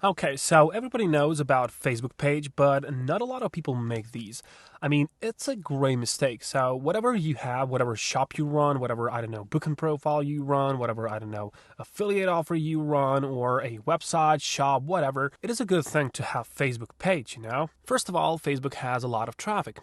Okay, so everybody knows about Facebook page, but not a lot of people make these. I mean, it's a great mistake. So whatever you have, whatever shop you run, whatever, I don't know, booking profile you run, whatever, I don't know, affiliate offer you run, or a website, shop, whatever, it is a good thing to have Facebook page. First of all, Facebook has a lot of traffic.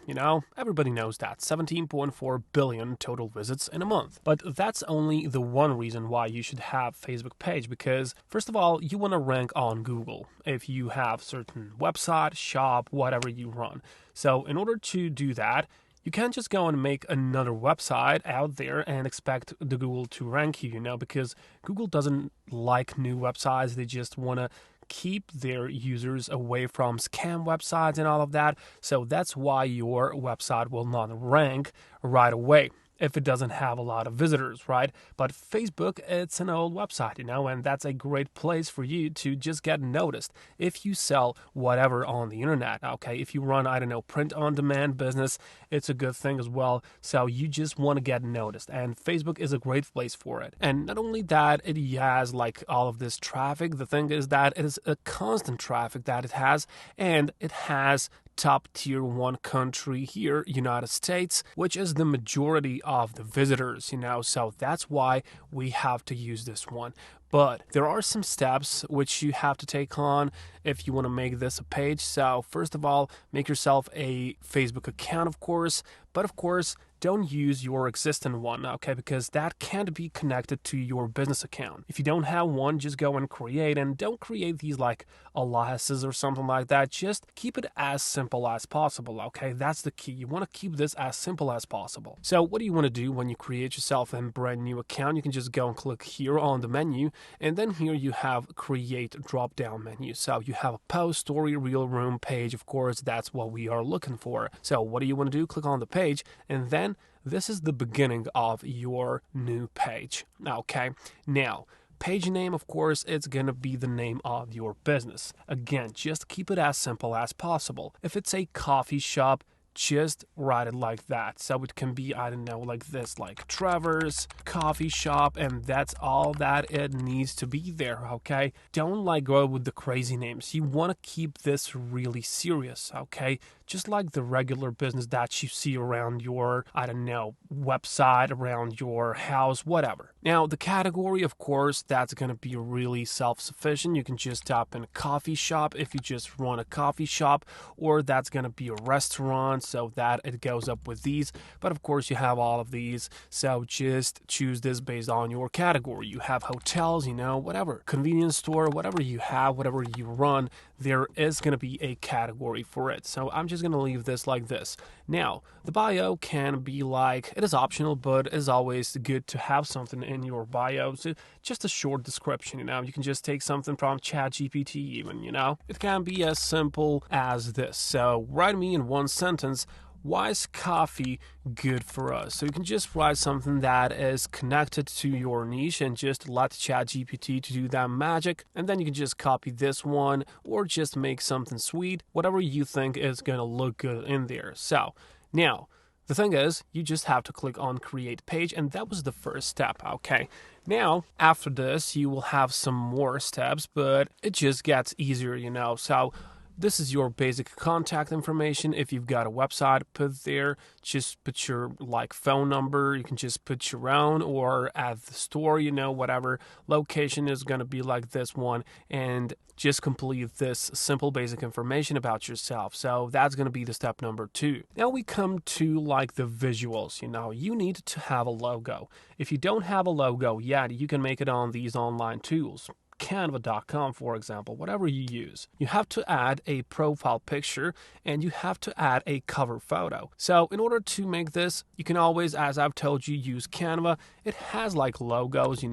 Everybody knows that. 17.4 billion total visits in a month. But that's only the one reason why you should have Facebook page, because first of all, you want to rank on Google if you have certain website, shop, whatever you run. So in order to do that, you can't just go and make another website out there and expect the Google to rank you, because Google doesn't like new websites. They just want to keep their users away from scam websites and all of that. So that's why your website will not rank right away if it doesn't have a lot of visitors, right? But Facebook, it's an old website, and that's a great place for you to just get noticed. If you sell whatever on the internet, okay, if you run, I don't know, print on demand business, it's a good thing as well. So you just want to get noticed, and Facebook is a great place for it. And not only that, it has like all of this traffic. The thing is that it is a constant traffic that it has, and it has top tier one country here, United States, which is the majority of the visitors, so that's why we have to use this one. But there are some steps which you have to take on if you want to make this a page. So first of all, make yourself a Facebook account, of course, but of course, don't use your existing one, okay, because that can't be connected to your business account. If you don't have one, just go and create, and don't create these like aliases or something like that. Just keep it as simple as possible, okay? That's the key. You want to keep this as simple as possible. So what do you want to do when you create yourself a brand new account? You can just go and click here on the menu, and then here you have create drop down menu. So you have a post, story, reel, room, page. Of course, that's what we are looking for. So what do you want to do? Click on the page, and then this is the beginning of your new page. Okay, now page name, of course, it's gonna be the name of your business. Again, just keep it as simple as possible. If it's a coffee shop, just write it like that. So it can be, I don't know, like this, like Trevor's Coffee Shop, and that's all that it needs to be there, okay? Don't like go with the crazy names. You want to keep this really serious, okay? Just like the regular business that you see around your, I don't know, website, around your house, whatever. Now, the category, of course, that's going to be really self-sufficient. You can just type in coffee shop if you just run a coffee shop, or that's going to be a restaurant, so that it goes up with these. But of course, you have all of these, so just choose this based on your category. You have hotels, whatever, convenience store, whatever you have, whatever you run, there is going to be a category for it. So I'm just going to leave this like this. Now, the bio can be like, it is optional, but it is always good to have something in your bio. So just a short description, you can just take something from ChatGPT even, It can be as simple as this. So write me in one sentence, why is coffee good for us? So you can just write something that is connected to your niche and just let ChatGPT to do that magic. And then you can just copy this one or just make something sweet, whatever you think is going to look good in there. So now, the thing is, you just have to click on create page, and that was the first step, okay? Now, after this, you will have some more steps, but it just gets easier, So this is your basic contact information. If you've got a website, put there, just put your phone number. You can just put your own or at the store, whatever. Location is going to be like this one, and just complete this simple basic information about yourself. So that's going to be the step number 2. Now we come to the visuals. You need to have a logo. If you don't have a logo yet, you can make it on these online tools. Canva.com, for example, whatever you use. You have to add a profile picture, and you have to add a cover photo. So in order to make this, you can always, as I've told you, use Canva. It has logos,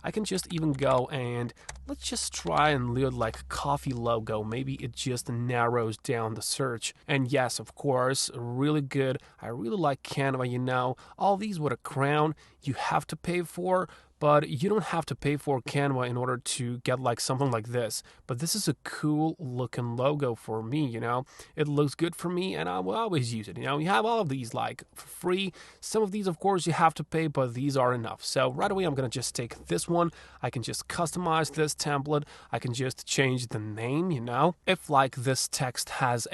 I can just even go and let's just try and load coffee logo. Maybe it just narrows down the search. And yes, of course, really good. I really like Canva, all these with a crown you have to pay for, but you don't have to pay for Canva in order to get like something like this. But this is a cool looking logo for me, it looks good for me and I will always use it. You have all of these like for free. Some of these, of course, you have to pay, but these are enough. So right away, I'm going to just take this one. I can just customize this template. I can just change the name, if like this text has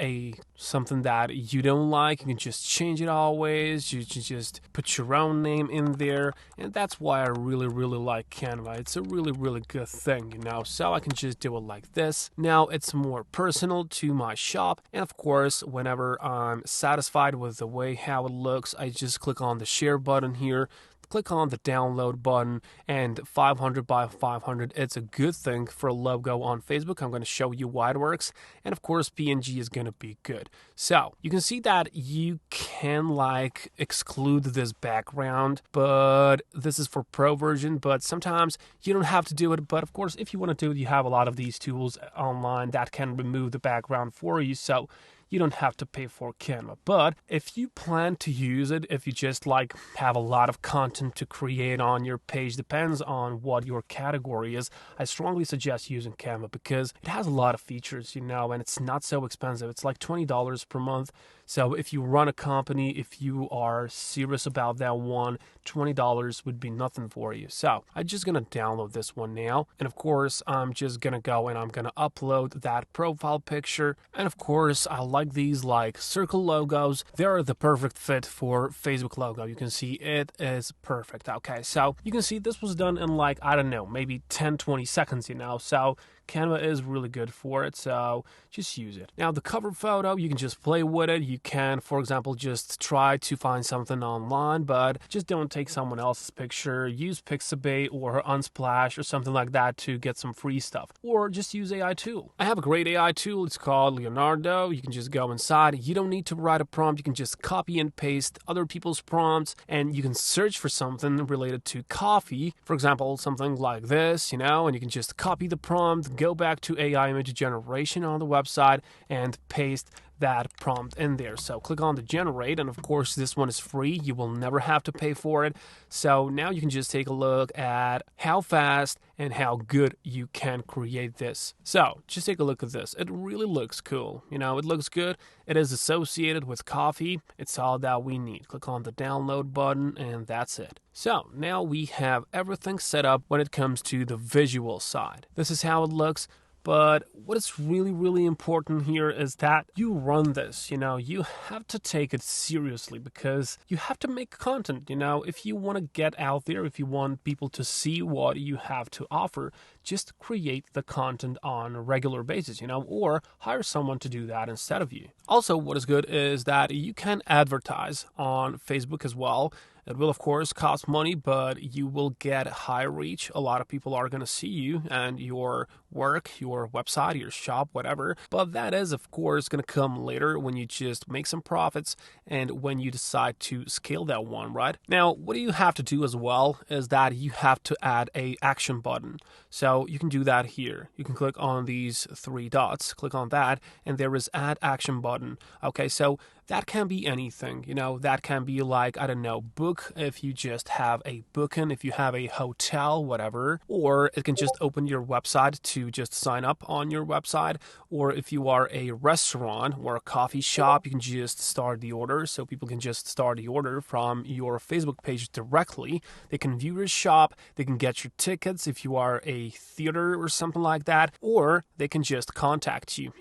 something that you don't like, you can just change it always. You can just put your own name in there. And that's why I really, really like Canva. It's a really, really good thing, so I can just do it like this. Now it's more personal to my shop. And of course, whenever I'm satisfied with the way how it looks, I just click on the share button here. Click on the download button, and 500 by 500, it's a good thing for a logo on Facebook. I'm going to show you why it works, and of course PNG is going to be good. So you can see that you can like exclude this background, but this is for pro version, but sometimes you don't have to do it. But of course, if you want to do it, you have a lot of these tools online that can remove the background for you, so you don't have to pay for Canva. But if you plan to use it, if you just like have a lot of content to create on your page, depends on what your category is, I strongly suggest using Canva because it has a lot of features, and it's not so expensive. It's like $20 per month. So if you run a company, if you are serious about that one, $20 would be nothing for you. So I'm just going to download this one now. And of course, I'm just going to go and I'm going to upload that profile picture. And of course, I like these like circle logos. They're the perfect fit for Facebook logo. You can see it is perfect. Okay, so you can see this was done in like, I don't know, maybe 10-20 seconds, So Canva is really good for it, so just use it. Now, the cover photo, you can just play with it. You can, for example, just try to find something online, but just don't take someone else's picture. Use Pixabay or Unsplash or something like that to get some free stuff. Or just use AI tool. I have a great AI tool. It's called Leonardo. You can just go inside. You don't need to write a prompt. You can just copy and paste other people's prompts, and you can search for something related to coffee. For example, something like this, and you can just copy the prompt, go back to AI image generation on the website and paste that prompt in there. So click on the generate, and of course this one is free. You will never have to pay for it. So now you can just take a look at how fast and how good you can create this. So just take a look at this. It really looks cool. It looks good. It is associated with coffee. It's all that we need. Click on the download button and that's it. So now we have everything set up when it comes to the visual side. This is how it looks. But what is really, really important here is that you run this, you have to take it seriously because you have to make content, if you want to get out there, if you want people to see what you have to offer, just create the content on a regular basis, or hire someone to do that instead of you. Also, what is good is that you can advertise on Facebook as well. It will, of course, cost money, but you will get high reach. A lot of people are going to see you and your work, your website, your shop, whatever. But that is, of course, going to come later when you just make some profits and when you decide to scale that one, right? Now, what you have to do as well is that you have to add a action button. So you can do that here. You can click on these three dots, click on that, and there is add action button. Okay, so that can be anything, that can be like, I don't know, book if you just have a booking, if you have a hotel, whatever, or it can just open your website to just sign up on your website, or if you are a restaurant or a coffee shop, you can just start the order, so people can just start the order from your Facebook page directly. They can view your shop, they can get your tickets if you are a theater or something like that, or they can just contact you,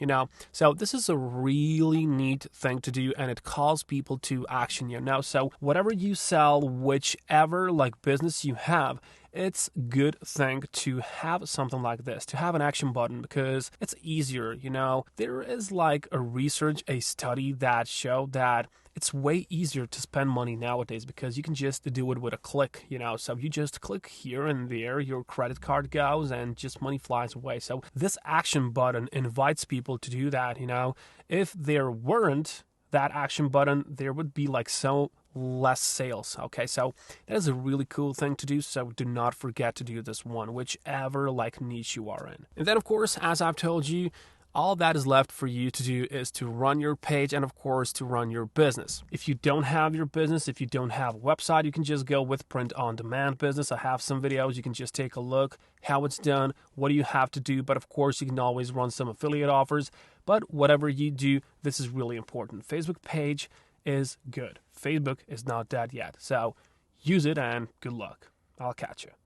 So this is a really neat thing to do, and it calls people to action, So whatever you sell, whichever like business you have, it's a good thing to have something like this, to have an action button, because it's easier, There is like a study that showed that it's way easier to spend money nowadays because you can just do it with a click, So you just click here and there, your credit card goes and just money flies away. So this action button invites people to do that, If there weren't that action button, there would be like so less sales. Okay, so that is a really cool thing to do, so do not forget to do this one, whichever like niche you are in. And then of course, as I've told you, All that is left for you to do is to run your page and, of course, to run your business. If you don't have your business, if you don't have a website, you can just go with print-on-demand business. I have some videos. You can just take a look how it's done, what do you have to do. But, of course, you can always run some affiliate offers. But whatever you do, this is really important. Facebook page is good. Facebook is not dead yet. So use it and good luck. I'll catch you.